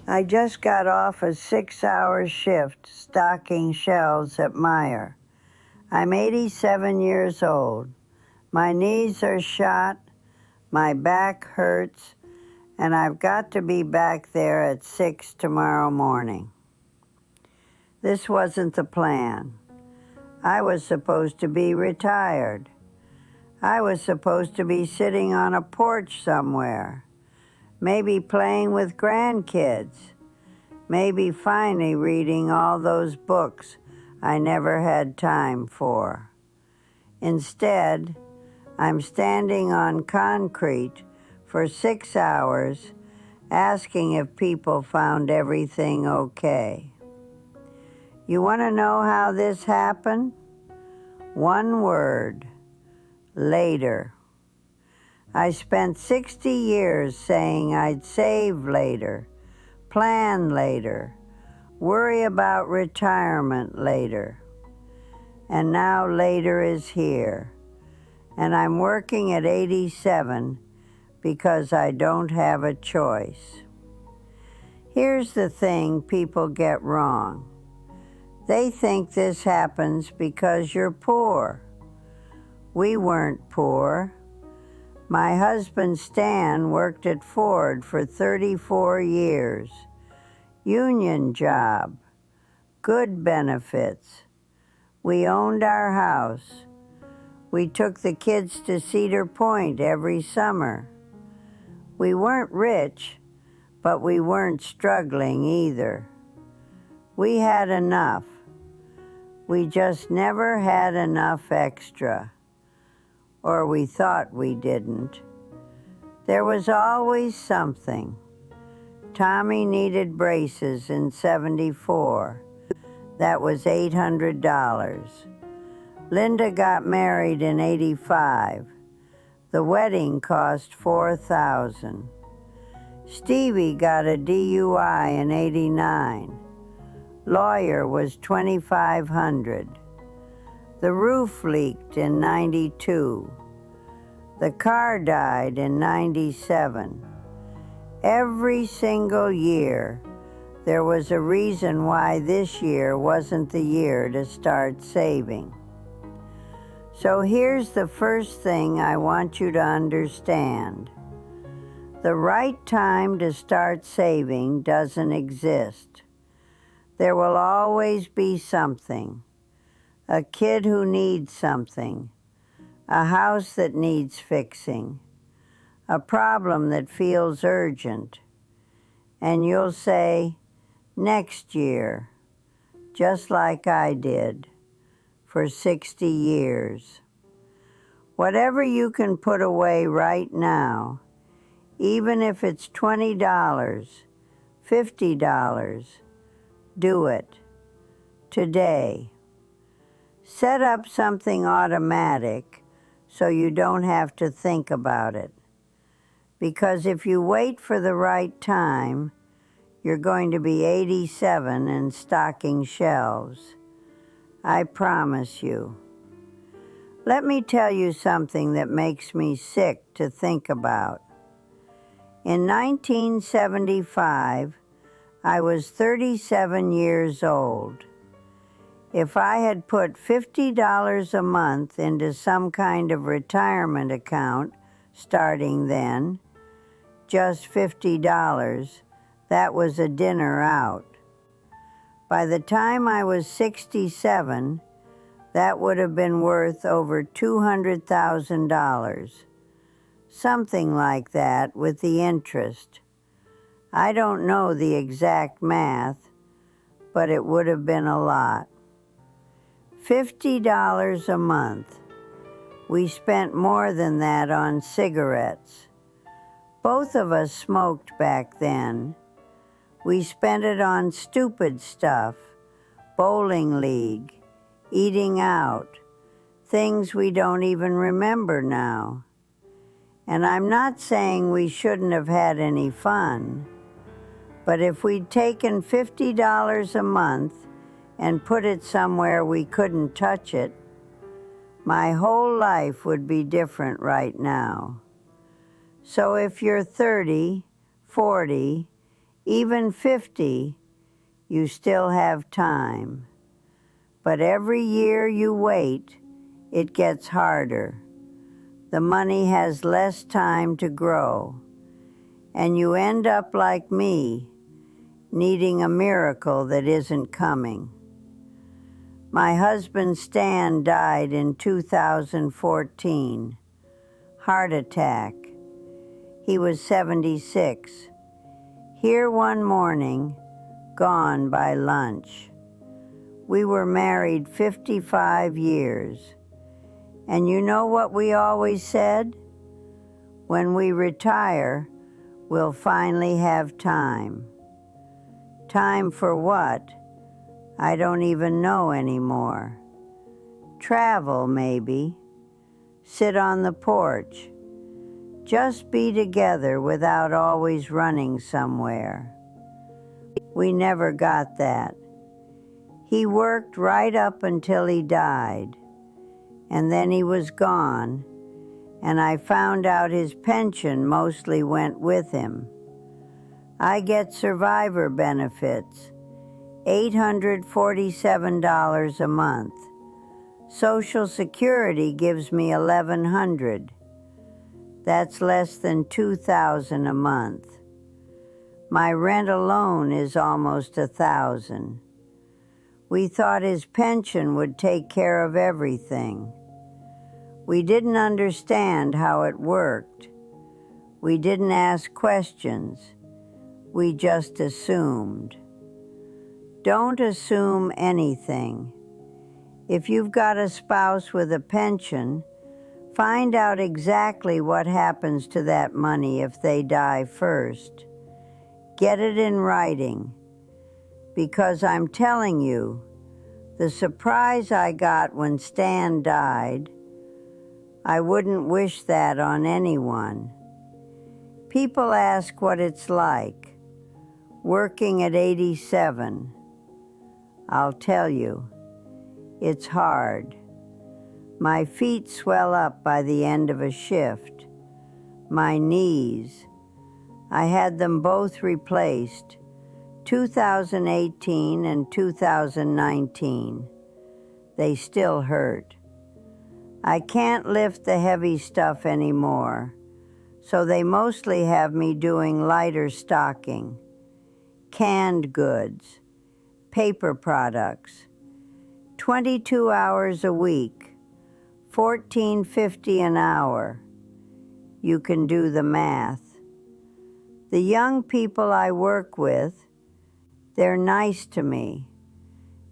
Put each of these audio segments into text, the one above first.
I just got off a 6-hour shift stocking shelves at Meijer. I'm 87 years old. My knees are shot, my back hurts, and I've got to be back there at 6 tomorrow morning. This wasn't the plan. I was supposed to be retired. I was supposed to be sitting on a porch somewhere, maybe playing with grandkids, maybe finally reading all those books I never had time for. Instead, I'm standing on concrete for 6 hours asking if people found everything okay. You want to know how this happened? One word: later. I spent 60 years saying I'd save later, plan later, worry about retirement later. And now later is here, and I'm working at 87 because I don't have a choice. Here's the thing people get wrong. They think this happens because you're poor. We weren't poor. My husband Stan worked at Ford for 34 years. Union job, good benefits. We owned our house. We took the kids to Cedar Point every summer. We weren't rich, but we weren't struggling either. We had enough. We just never had enough extra. Or we thought we didn't. There was always something. Tommy needed braces in '74. That was $800. Linda got married in '85. The wedding cost $4,000. Stevie got a DUI in '89. Lawyer was $2,500. The roof leaked in '92. The car died in '97. Every single year, there was a reason why this year wasn't the year to start saving. So here's the first thing I want you to understand. The right time to start saving doesn't exist. There will always be something. A kid who needs something, a house that needs fixing, a problem that feels urgent, and you'll say, next year, just like I did, for 60 years. Whatever you can put away right now, even if it's $20, $50, do it, today. Set up something automatic so you don't have to think about it. Because if you wait for the right time, you're going to be 87 and stocking shelves. I promise you. Let me tell you something that makes me sick to think about. In 1975, I was 37 years old. If I had put $50 a month into some kind of retirement account starting then, just $50, that was a dinner out. By the time I was 67, that would have been worth over $200,000. Something like that with the interest. I don't know the exact math, but it would have been a lot. $50 a month. We spent more than that on cigarettes. Both of us smoked back then. We spent it on stupid stuff, bowling league, eating out, things we don't even remember now. And I'm not saying we shouldn't have had any fun, but if we'd taken $50 a month and put it somewhere we couldn't touch it, my whole life would be different right now. So if you're 30, 40, Even 50, you still have time. But every year you wait, it gets harder. The money has less time to grow. And you end up like me, needing a miracle that isn't coming. My husband Stan died in 2014. Heart attack. He was 76. Here one morning, gone by lunch. We were married 55 years. And you know what we always said? When we retire, we'll finally have time. Time for what? I don't even know anymore. Travel, maybe. Sit on the porch. Just be together without always running somewhere. We never got that. He worked right up until he died, and then he was gone, and I found out his pension mostly went with him. I get survivor benefits, $847 a month. Social Security gives me $1,100. That's less than $2,000 a month. My rent alone is almost $1,000. We thought his pension would take care of everything. We didn't understand how it worked. We didn't ask questions. We just assumed. Don't assume anything. If you've got a spouse with a pension, find out exactly what happens to that money if they die first. Get it in writing. Because I'm telling you, the surprise I got when Stan died, I wouldn't wish that on anyone. People ask what it's like, working at 87. I'll tell you, it's hard. My feet swell up by the end of a shift. My knees, I had them both replaced, 2018 and 2019. They still hurt. I can't lift the heavy stuff anymore, so they mostly have me doing lighter stocking, canned goods, paper products, 22 hours a week, $14.50 an hour. You can do the math. The young people I work with, they're nice to me.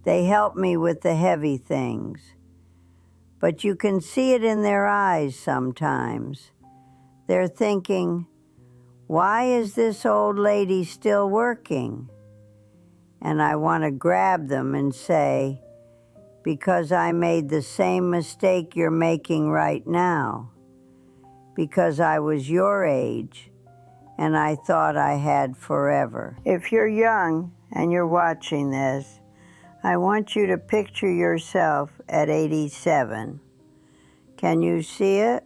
They help me with the heavy things. But you can see it in their eyes sometimes. They're thinking, why is this old lady still working? And I want to grab them and say, because I made the same mistake you're making right now. Because I was your age, and I thought I had forever. If you're young and you're watching this, I want you to picture yourself at 87. Can you see it?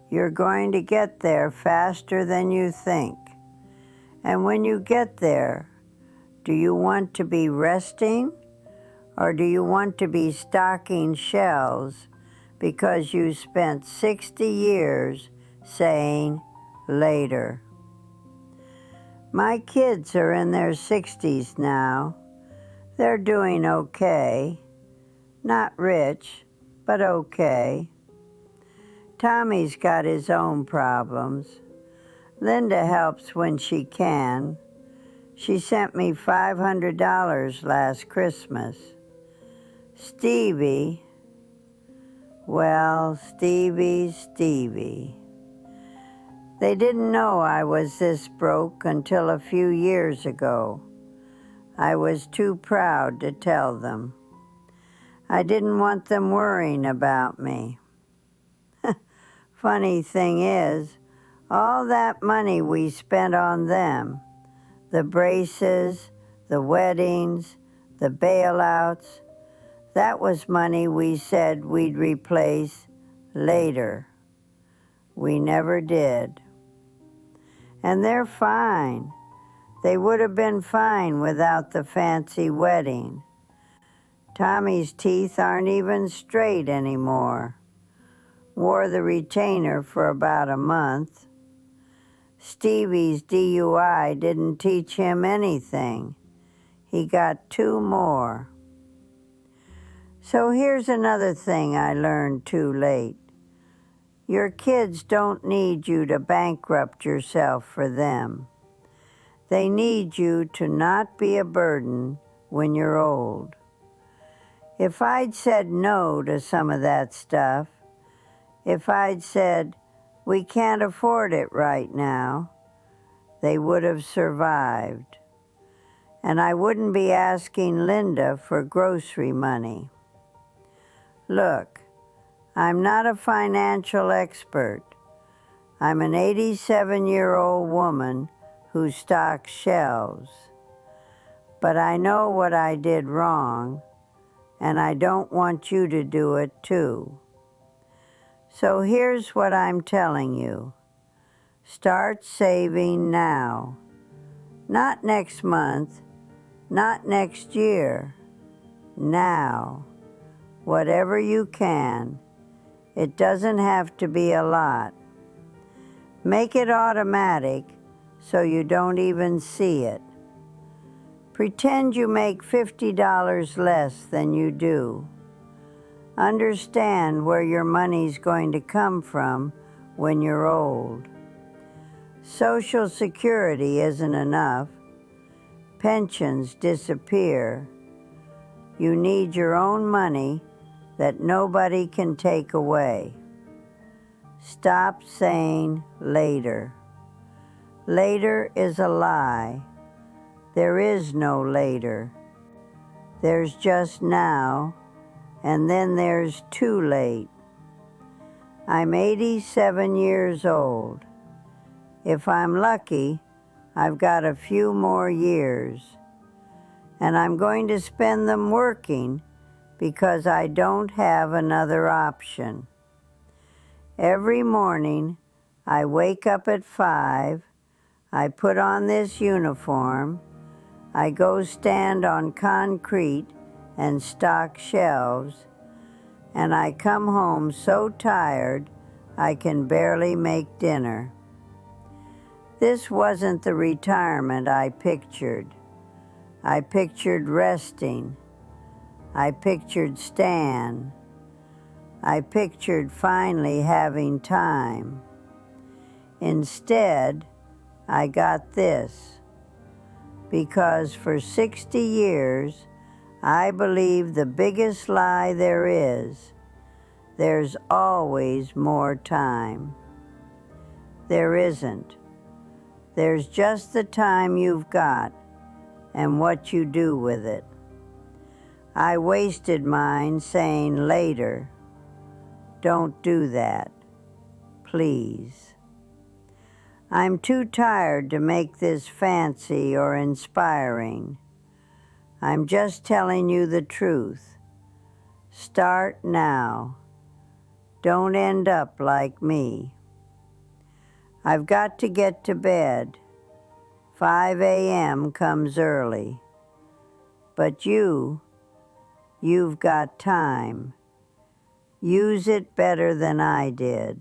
You're going to get there faster than you think. And when you get there, do you want to be resting, or do you want to be stocking shelves because you spent 60 years saying later? My kids are in their 60s now. They're doing okay. Not rich, but okay. Tommy's got his own problems. Linda helps when she can. She sent me $500 last Christmas. Stevie, well, Stevie's Stevie. They didn't know I was this broke until a few years ago. I was too proud to tell them. I didn't want them worrying about me. Funny thing is, all that money we spent on them, the braces, the weddings, the bailouts, that was money we said we'd replace later. We never did. And they're fine. They would have been fine without the fancy wedding. Tommy's teeth aren't even straight anymore. Wore the retainer for about a month. Stevie's DUI didn't teach him anything. He got 2 more. So here's another thing I learned too late. Your kids don't need you to bankrupt yourself for them. They need you to not be a burden when you're old. If I'd said no to some of that stuff, if I'd said, we can't afford it right now, they would have survived. And I wouldn't be asking Linda for grocery money. Look, I'm not a financial expert. I'm an 87-year-old woman who stocks shelves. But I know what I did wrong, and I don't want you to do it too. So here's what I'm telling you. Start saving now. Not next month, not next year. Now. Whatever you can. It doesn't have to be a lot. Make it automatic so you don't even see it. Pretend you make $50 less than you do. Understand where your money's going to come from when you're old. Social Security isn't enough. Pensions disappear. You need your own money that nobody can take away. Stop saying later. Later is a lie. There is no later. There's just now, and then there's too late. I'm 87 years old. If I'm lucky, I've got a few more years, and I'm going to spend them working because I don't have another option. Every morning, I wake up at 5, I put on this uniform, I go stand on concrete and stock shelves, and I come home so tired I can barely make dinner. This wasn't the retirement I pictured. I pictured resting. I pictured Stan. I pictured finally having time. Instead, I got this. Because for 60 years, I believed the biggest lie there is. There's always more time. There isn't. There's just the time you've got and what you do with it. I wasted mine saying later. Don't do that, please. I'm too tired to make this fancy or inspiring. I'm just telling you the truth. Start now. Don't end up like me. I've got to get to bed. 5 a.m. comes early. But you've got time. Use it better than I did.